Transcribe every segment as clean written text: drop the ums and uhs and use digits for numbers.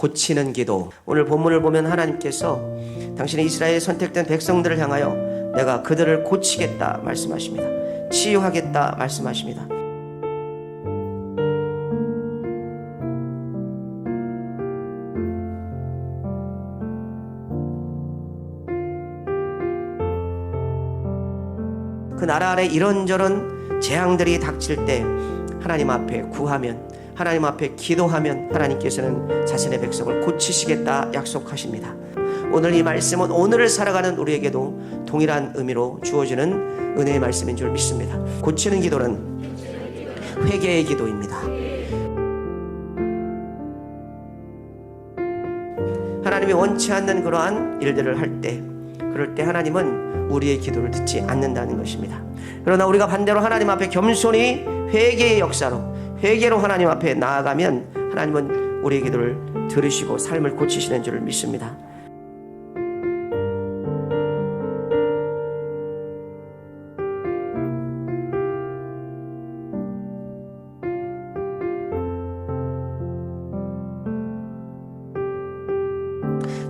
고치는 기도. 오늘 본문을 보면 하나님께서 당신의 이스라엘 선택된 백성들을 향하여 내가 그들을 고치겠다 말씀하십니다. 치유하겠다 말씀하십니다. 그 나라 안에 이런저런 재앙들이 닥칠 때 하나님 앞에 구하면, 하나님 앞에 기도하면 하나님께서는 자신의 백성을 고치시겠다 약속하십니다. 오늘 이 말씀은 오늘을 살아가는 우리에게도 동일한 의미로 주어지는 은혜의 말씀인 줄 믿습니다. 고치는 기도는 회개의 기도입니다. 하나님이 원치 않는 그러한 일들을 할 때, 그럴 때 하나님은 우리의 기도를 듣지 않는다는 것입니다. 그러나 우리가 반대로 하나님 앞에 겸손히 회개의 역사로, 회개로 하나님 앞에 나아가면 하나님은 우리의 기도를 들으시고 삶을 고치시는 줄 믿습니다.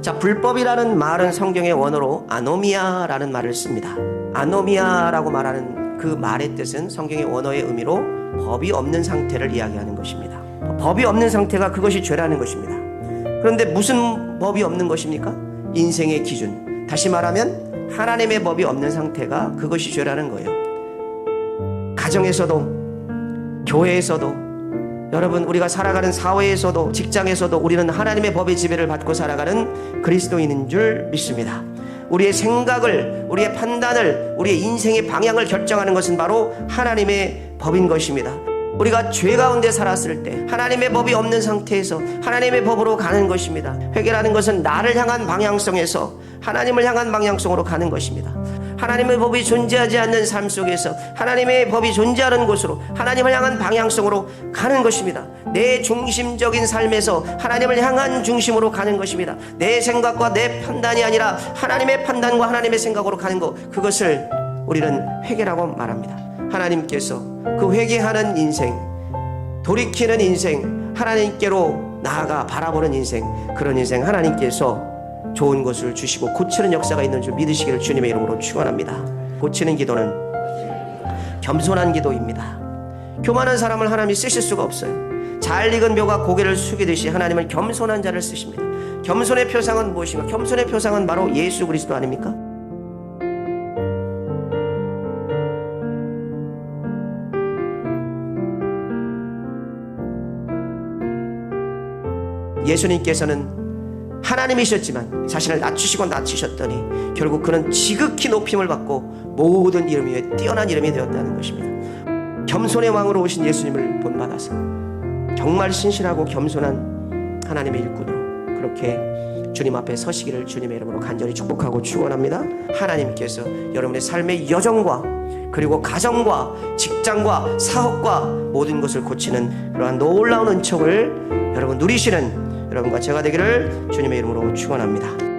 자, 불법이라는 말은 성경의 원어로 아노미아라는 말을 씁니다. 아노미아라고 말하는 그 말의 뜻은 성경의 원어의 의미로 법이 없는 상태를 이야기하는 것입니다. 법이 없는 상태가 그것이 죄라는 것입니다. 그런데 무슨 법이 없는 것입니까? 인생의 기준. 다시 말하면 하나님의 법이 없는 상태가 그것이 죄라는 거예요. 가정에서도, 교회에서도, 여러분, 우리가 살아가는 사회에서도, 직장에서도 우리는 하나님의 법의 지배를 받고 살아가는 그리스도인인 줄 믿습니다. 우리의 생각을, 우리의 판단을, 우리의 인생의 방향을 결정하는 것은 바로 하나님의 법인 것입니다. 우리가 죄 가운데 살았을 때 하나님의 법이 없는 상태에서 하나님의 법으로 가는 것입니다. 회개라는 것은 나를 향한 방향성에서 하나님을 향한 방향성으로 가는 것입니다. 하나님의 법이 존재하지 않는 삶 속에서 하나님의 법이 존재하는 곳으로, 하나님을 향한 방향성으로 가는 것입니다. 내 중심적인 삶에서 하나님을 향한 중심으로 가는 것입니다. 내 생각과 내 판단이 아니라 하나님의 판단과 하나님의 생각으로 가는 것, 그것을 우리는 회개라고 말합니다. 하나님께서 그 회개하는 인생, 돌이키는 인생, 하나님께로 나아가 바라보는 인생, 그런 인생 하나님께서 좋은 것을 주시고 고치는 역사가 있는 줄 믿으시기를 주님의 이름으로 축원합니다. 고치는 기도는 겸손한 기도입니다. 교만한 사람을 하나님이 쓰실 수가 없어요. 잘 익은 벼가 고개를 숙이듯이 하나님은 겸손한 자를 쓰십니다. 겸손의 표상은 무엇인가? 겸손의 표상은 바로 예수 그리스도 아닙니까? 예수님께서는 하나님이셨지만 자신을 낮추시고 낮추셨더니 결국 그는 지극히 높임을 받고 모든 이름 위에 뛰어난 이름이 되었다는 것입니다. 겸손의 왕으로 오신 예수님을 본받아서 정말 신실하고 겸손한 하나님의 일꾼으로 그렇게 주님 앞에 서시기를 주님의 이름으로 간절히 축복하고 축원합니다. 하나님께서 여러분의 삶의 여정과 그리고 가정과 직장과 사업과 모든 것을 고치는 그러한 놀라운 은총을 여러분 누리시는 여러분과 제가 되기를 주님의 이름으로 축원합니다.